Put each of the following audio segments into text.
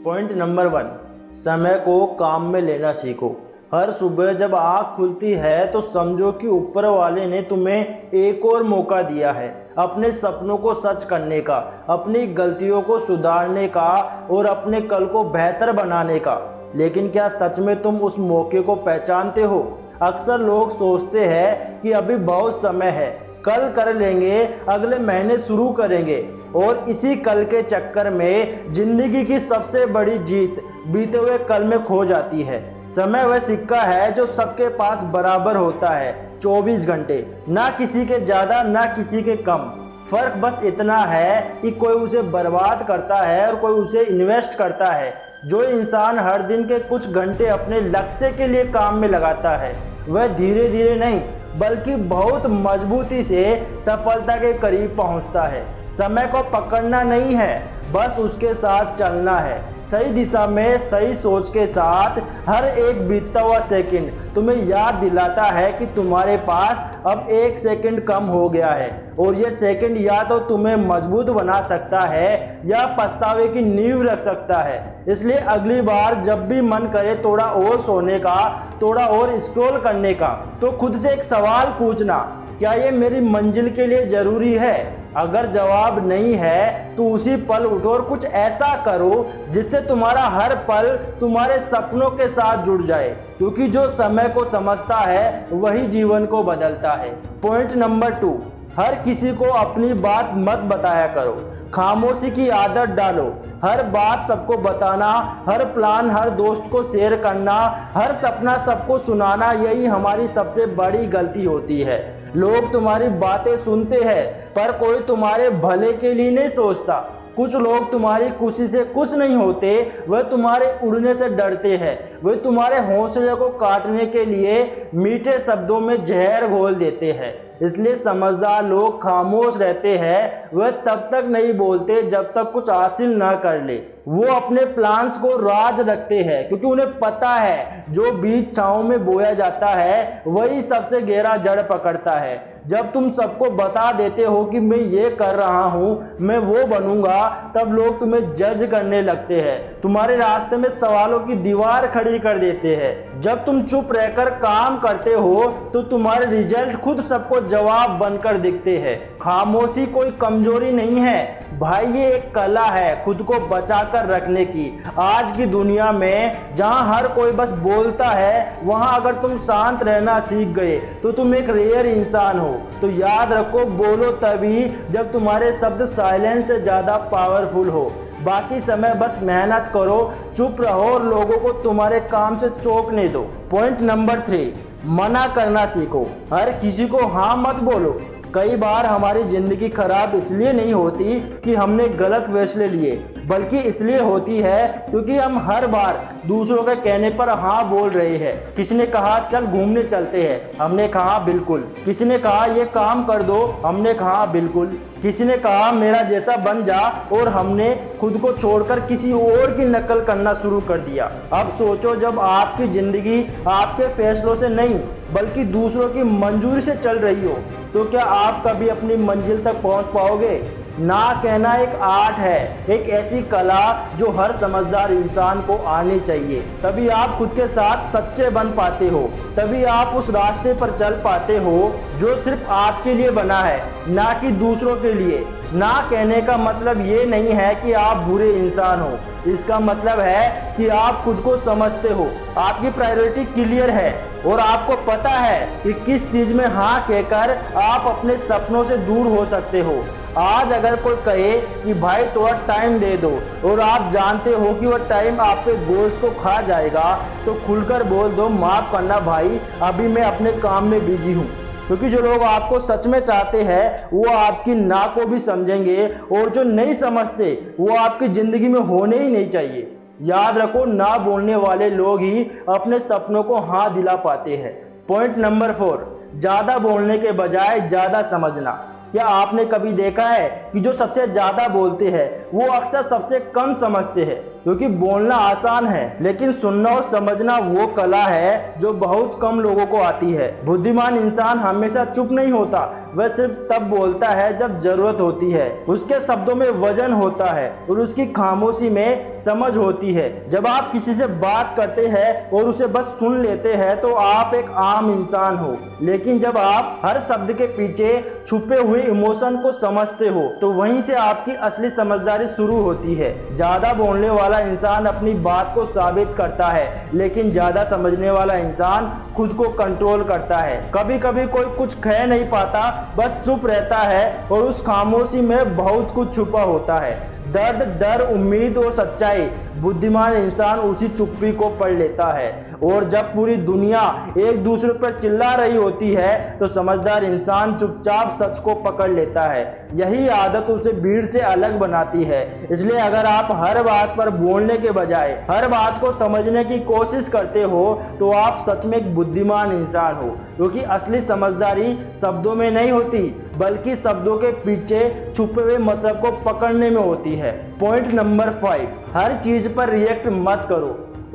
Point number 1, समय को काम में लेना सीखो। हर सुबह जब आँख खुलती है तो समझो कि ऊपर वाले ने तुम्हें एक और मौका दिया है अपने सपनों को सच करने का, अपनी गलतियों को सुधारने का और अपने कल को बेहतर बनाने का। लेकिन क्या सच में तुम उस मौके को पहचानते हो? अक्सर लोग सोचते हैं कि अभी बहुत समय है, कल कर लेंगे, अगले महीने शुरू करेंगे, और इसी कल के चक्कर में जिंदगी की सबसे बड़ी जीत बीते हुए कल में खो जाती है। समय वह सिक्का है जो सबके पास बराबर होता है, 24 घंटे, ना किसी के ज़्यादा ना किसी के कम। फर्क बस इतना है कि कोई उसे बर्बाद करता है और कोई उसे इन्वेस्ट करता है। जो इंसान हर दिन के कुछ घंटे अपने लक्ष्य के लिए काम में लगाता है, वह धीरे धीरे नहीं बल्कि बहुत मजबूती से सफलता के करीब पहुंचता है। समय को पकड़ना नहीं है, बस उसके साथ चलना है, सही दिशा में सही सोच के साथ। हर एक बीतता हुआ सेकंड तुम्हें याद दिलाता है कि तुम्हारे पास अब 1 सेकंड कम हो गया है, और यह सेकंड या तो तुम्हें मजबूत बना सकता है या पछतावे की नींव रख सकता है। इसलिए अगली बार जब भी मन करे थोड़ा और सोने का, थोड़ा और स्क्रॉल करने का, तो खुद से एक सवाल पूछना, क्या ये मेरी मंजिल के लिए जरूरी है? अगर जवाब नहीं है तो उसी पल उठो और कुछ ऐसा करो जिससे तुम्हारा हर पल तुम्हारे सपनों के साथ जुड़ जाए, क्योंकि जो समय को समझता है वही जीवन को बदलता है। पॉइंट नंबर 2, हर किसी को अपनी बात मत बताया करो, खामोशी की आदत डालो। हर बात सबको बताना, हर प्लान हर दोस्त को शेयर करना, हर सपना सबको सुनाना, यही हमारी सबसे बड़ी गलती होती है। लोग तुम्हारी बातें सुनते हैं पर कोई तुम्हारे भले के लिए नहीं सोचता। कुछ लोग तुम्हारी खुशी से खुश नहीं होते, वह तुम्हारे उड़ने से डरते हैं, वे तुम्हारे हौसले को काटने के लिए मीठे शब्दों में जहर घोल देते हैं। इसलिए समझदार लोग खामोश रहते हैं, वह तब तक नहीं बोलते जब तक कुछ हासिल ना कर ले। वो अपने प्लान्स को राज रखते हैं क्योंकि उन्हें पता है जो बीज छांव में बोया जाता है वही सबसे गहरा जड़ पकड़ता है। जब तुम सबको बता देते हो कि मैं ये कर रहा हूँ, मैं वो बनूंगा, तब लोग तुम्हें जज करने लगते हैं, तुम्हारे रास्ते में सवालों की दीवार खड़ी कर देते हैं। जब तुम चुप रहकर काम करते हो तो तुम्हारे रिजल्ट खुद सबको जवाब बनकर दिखते हैं। खामोशी कोई कमजोरी नहीं है भाई, ये एक कला है खुद को बचाकर रखने की। आज की दुनिया में जहां हर कोई बस बोलता है, वहां अगर तुम शांत रहना सीख गए तो तुम एक रेयर इंसान हो। तो याद रखो, बोलो तभी जब तुम्हारे शब्द साइलेंस से ज्यादा पावरफुल हो। बाकी समय बस मेहनत करो, चुप रहो और लोगों को तुम्हारे काम से चौंकने दो। पॉइंट नंबर 3, मना करना सीखो। हर किसी को हाँ मत बोलो। कई बार हमारी जिंदगी खराब इसलिए नहीं होती कि हमने गलत फैसले लिए, बल्कि इसलिए होती है क्योंकि हम हर बार दूसरों के कहने पर हाँ बोल रहे हैं। किसी ने कहा चल घूमने चलते हैं, हमने कहा बिल्कुल। किसी ने कहा ये काम कर दो, हमने कहा बिल्कुल। किसी ने कहा मेरा जैसा बन जा, और हमने खुद को छोड़कर किसी और की नकल करना शुरू कर दिया। अब सोचो, जब आपकी जिंदगी आपके फैसलों से नहीं बल्कि दूसरों की मंजूरी से चल रही हो, तो क्या आप कभी अपनी मंजिल तक पहुंच पाओगे? ना कहना एक आर्ट है, एक ऐसी कला जो हर समझदार इंसान को आनी चाहिए। तभी आप खुद के साथ सच्चे बन पाते हो, तभी आप उस रास्ते पर चल पाते हो जो सिर्फ आपके लिए बना है, ना कि दूसरों के लिए। ना कहने का मतलब ये नहीं है कि आप बुरे इंसान हो, इसका मतलब है कि आप खुद को समझते हो, आपकी प्रायोरिटी क्लियर है और आपको पता है कि किस चीज में हाँ कहकर आप अपने सपनों से दूर हो सकते हो। आज अगर कोई कहे कि भाई थोड़ा टाइम दे दो, और आप जानते हो कि वह टाइम आपके गोल्स को खा जाएगा, तो खुलकर बोल दो माफ करना भाई, अभी मैं अपने काम में बिजी हूँ। क्योंकि जो लोग आपको सच में चाहते हैं वो आपकी ना को भी समझेंगे, और जो नहीं समझते वो आपकी जिंदगी में होने ही नहीं चाहिए। याद रखो, ना बोलने वाले लोग ही अपने सपनों को हाँ दिला पाते हैं। पॉइंट नंबर 4, ज्यादा बोलने के बजाय ज्यादा समझना। क्या आपने कभी देखा है कि जो सबसे ज्यादा बोलते हैं वो अक्सर सबसे कम समझते हैं? क्योंकि बोलना आसान है, लेकिन सुनना और समझना वो कला है जो बहुत कम लोगों को आती है। बुद्धिमान इंसान हमेशा चुप नहीं होता, वह सिर्फ तब बोलता है जब जरूरत होती है। उसके शब्दों में वजन होता है और उसकी खामोशी में समझ होती है। जब आप किसी से बात करते हैं और उसे बस सुन लेते हैं तो आप एक आम इंसान हो, लेकिन जब आप हर शब्द के पीछे छुपे हुए इमोशन को समझते हो तो वहीं से आपकी असली समझदारी शुरू होती है। ज्यादा बोलने वाला इंसान अपनी बात को साबित करता है, लेकिन ज्यादा समझने वाला इंसान खुद को कंट्रोल करता है। कभी कभी कोई कुछ कह नहीं पाता, बस चुप रहता है और उस खामोशी में बहुत कुछ छुपा होता है। दर्द, डर, उम्मीद और सच्चाई। बुद्धिमान इंसान उसी चुप्पी को पढ़ लेता है, और जब पूरी दुनिया एक दूसरे पर चिल्ला रही होती है तो समझदार इंसान चुपचाप सच को पकड़ लेता है। यही आदत उसे भीड़ से अलग बनाती है। इसलिए अगर आप हर बात पर बोलने के बजाय हर बात को समझने की कोशिश करते हो तो आप सच में एक बुद्धिमान इंसान हो, क्योंकि असली समझदारी शब्दों में नहीं होती, बल्कि शब्दों के पीछे छुपे हुए मतलब को पकड़ने में होती है। पॉइंट नंबर 5, हर चीज पर रिएक्ट मत करो,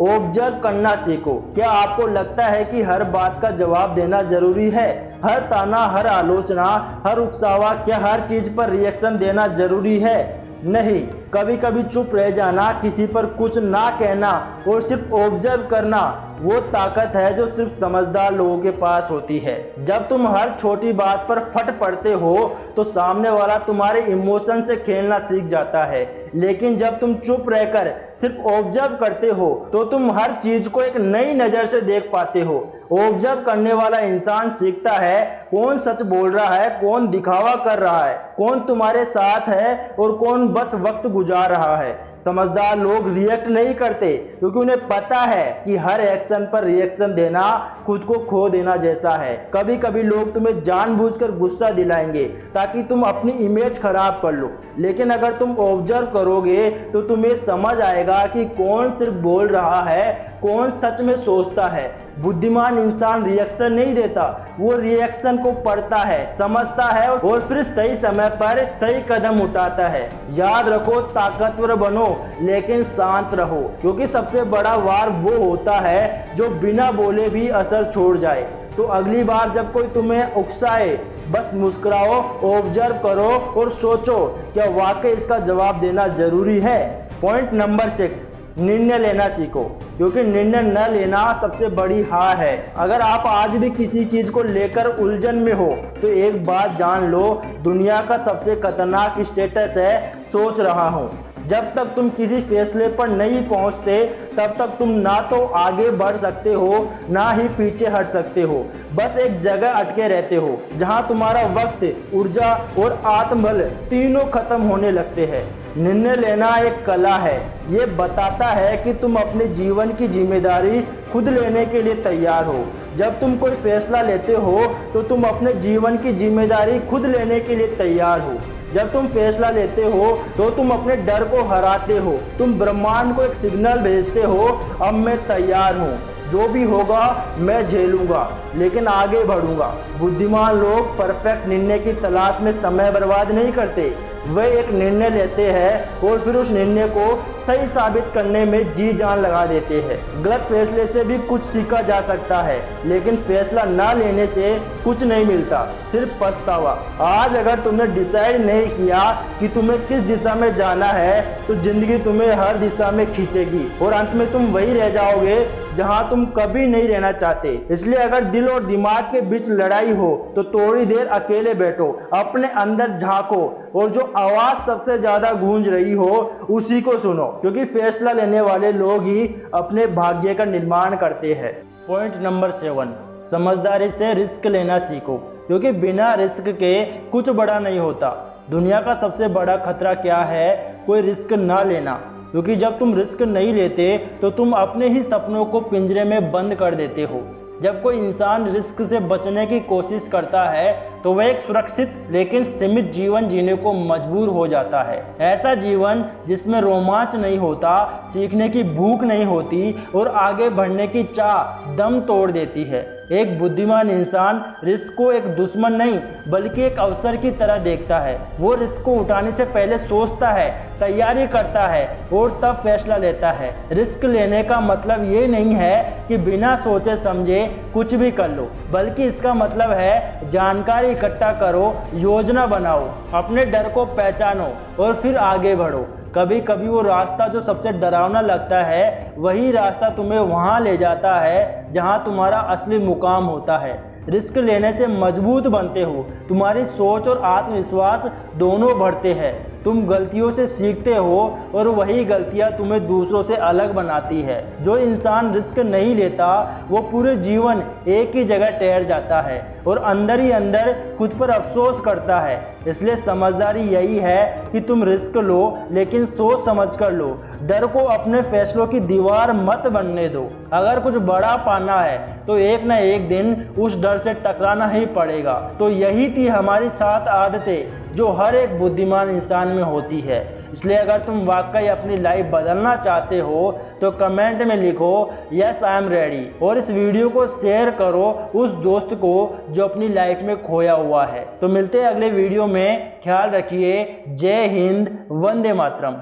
ऑब्जर्व करना सीखो। क्या आपको लगता है कि हर बात का जवाब देना जरूरी है? हर ताना, हर आलोचना, हर उकसावा, क्या हर चीज पर रिएक्शन देना जरूरी है? नहीं। कभी कभी चुप रह जाना, किसी पर कुछ ना कहना और सिर्फ ऑब्जर्व करना वो ताकत है जो सिर्फ समझदार लोगों के पास होती है। जब तुम हर छोटी बात पर फट पड़ते हो तो सामने वाला तुम्हारे इमोशन से खेलना सीख जाता है, लेकिन जब तुम चुप रहकर सिर्फ ऑब्जर्व करते हो तो तुम हर चीज को एक नई नजर से देख पाते हो। ऑब्जर्व करने वाला इंसान सीखता है कौन सच बोल रहा है, कौन दिखावा कर रहा है, कौन तुम्हारे साथ है और कौन बस वक्त गुजार रहा है। समझदार लोग रिएक्ट नहीं करते क्योंकि उन्हें पता है कि हर एक्शन पर रिएक्शन देना खुद को खो देना जैसा है। कभी कभी लोग तुम्हें जानबूझकर गुस्सा दिलाएंगे ताकि तुम अपनी इमेज खराब कर लो, लेकिन अगर तुम ऑब्जर्व करोगे तो तुम्हें समझ आएगा कि कौन सिर्फ बोल रहा है, कौन सच में सोचता है। बुद्धिमान इंसान रिएक्शन नहीं देता, वो रिएक्शन को पढ़ता है, समझता है और फिर सही समय पर सही कदम उठाता है। याद रखो, ताकतवर बनो लेकिन शांत रहो, क्योंकि सबसे बड़ा वार वो होता है जो बिना बोले भी असर छोड़ जाए। तो अगली बार जब कोई तुम्हें उकसाए, बस मुस्कुराओ, ऑब्जर्व करो और सोचो क्या वाकई इसका जवाब देना जरूरी है। पॉइंट नंबर 6, निर्णय लेना सीखो, क्योंकि निर्णय न लेना सबसे बड़ी हार है। अगर आप आज भी किसी चीज को लेकर उलझन में हो तो एक बात जान लो, दुनिया का सबसे खतरनाक स्टेटस है सोच रहा हूं। जब तक तुम किसी फैसले पर नहीं पहुंचते तब तक तुम ना तो आगे बढ़ सकते हो ना ही पीछे हट सकते हो, बस एक जगह अटके रहते हो जहां तुम्हारा वक्त, ऊर्जा और आत्मबल तीनों खत्म होने लगते हैं। निर्णय लेना एक कला है, ये बताता है कि तुम अपने जीवन की जिम्मेदारी खुद लेने के लिए तैयार हो। जब तुम कोई फैसला लेते हो तो तुम अपने जीवन की जिम्मेदारी खुद लेने के लिए तैयार हो। जब तुम फैसला लेते हो तो तुम अपने डर को हराते हो, तुम ब्रह्मांड को एक सिग्नल भेजते हो, अब मैं तैयार हूँ, जो भी होगा मैं झेलूंगा लेकिन आगे बढ़ूंगा। बुद्धिमान लोग परफेक्ट निर्णय की तलाश में समय बर्बाद नहीं करते, वे एक निर्णय लेते हैं और फिर उस निर्णय को सही साबित करने में जी जान लगा देते हैं। गलत फैसले से भी कुछ सीखा जा सकता है, लेकिन फैसला ना लेने से कुछ नहीं मिलता, सिर्फ पछतावा। आज अगर तुमने डिसाइड नहीं किया कि तुम्हें किस दिशा में जाना है तो जिंदगी तुम्हें हर दिशा में खींचेगी और अंत में तुम वही रह जाओगे जहां तुम कभी नहीं रहना चाहते। इसलिए अगर दिल और दिमाग के बीच लड़ाई हो तो थोड़ी देर अकेले बैठो, अपने अंदर झांको और जो आवाज सबसे ज्यादा गूंज रही हो उसी को सुनो, क्योंकि फैसला लेने वाले लोग ही अपने भाग्य का निर्माण करते हैं। पॉइंट नंबर 7, समझदारी से रिस्क लेना सीखो, क्योंकि बिना रिस्क के कुछ बड़ा नहीं होता। दुनिया का सबसे बड़ा खतरा क्या है? कोई रिस्क ना लेना, क्योंकि जब तुम रिस्क नहीं लेते तो तुम अपने ही सपनों को पिंजरे में बंद कर देते हो। जब कोई इंसान रिस्क से बचने की कोशिश करता है तो वह एक सुरक्षित लेकिन सीमित जीवन जीने को मजबूर हो जाता है। ऐसा जीवन जिसमें रोमांच नहीं होता, सीखने की भूख नहीं होती और आगे बढ़ने की चाह दम तोड़ देती है। एक बुद्धिमान इंसान रिस्क को एक दुश्मन नहीं बल्कि एक अवसर की तरह देखता है। वो रिस्क को उठाने से पहले सोचता है, तैयारी करता है और तब फैसला लेता है। रिस्क लेने का मतलब ये नहीं है कि बिना सोचे समझे कुछ भी कर लो, बल्कि इसका मतलब है जानकारी इकट्ठा करो, योजना बनाओ, अपने डर को पहचानो और फिर आगे बढ़ो। कभी कभी वो रास्ता जो सबसे डरावना लगता है वही रास्ता तुम्हें वहां ले जाता है जहां तुम्हारा असली मुकाम होता है। रिस्क लेने से मजबूत बनते हो, तुम्हारी सोच और आत्मविश्वास दोनों बढ़ते हैं। तुम गलतियों से सीखते हो और वही गलतियां तुम्हें दूसरों से अलग बनाती है। जो इंसान रिस्क नहीं लेता वो पूरे जीवन एक ही जगह ठहर जाता है और अंदर ही अंदर खुद पर अफसोस करता है। इसलिए समझदारी यही है कि तुम रिस्क लो, लेकिन सोच समझ कर लो। डर को अपने फैसलों की दीवार मत बनने दो। अगर कुछ बड़ा पाना है तो एक ना एक दिन उस डर से टकराना ही पड़ेगा। तो यही थी हमारी 7 आदतें जो हर एक बुद्धिमान इंसान में होती है। इसलिए अगर तुम वाकई अपनी लाइफ बदलना चाहते हो तो कमेंट में लिखो यस आई एम रेडी और इस वीडियो को शेयर करो उस दोस्त को जो अपनी लाइफ में खोया हुआ है। तो मिलते हैं अगले वीडियो में। ख्याल रखिए। जय हिंद, वंदे मातरम।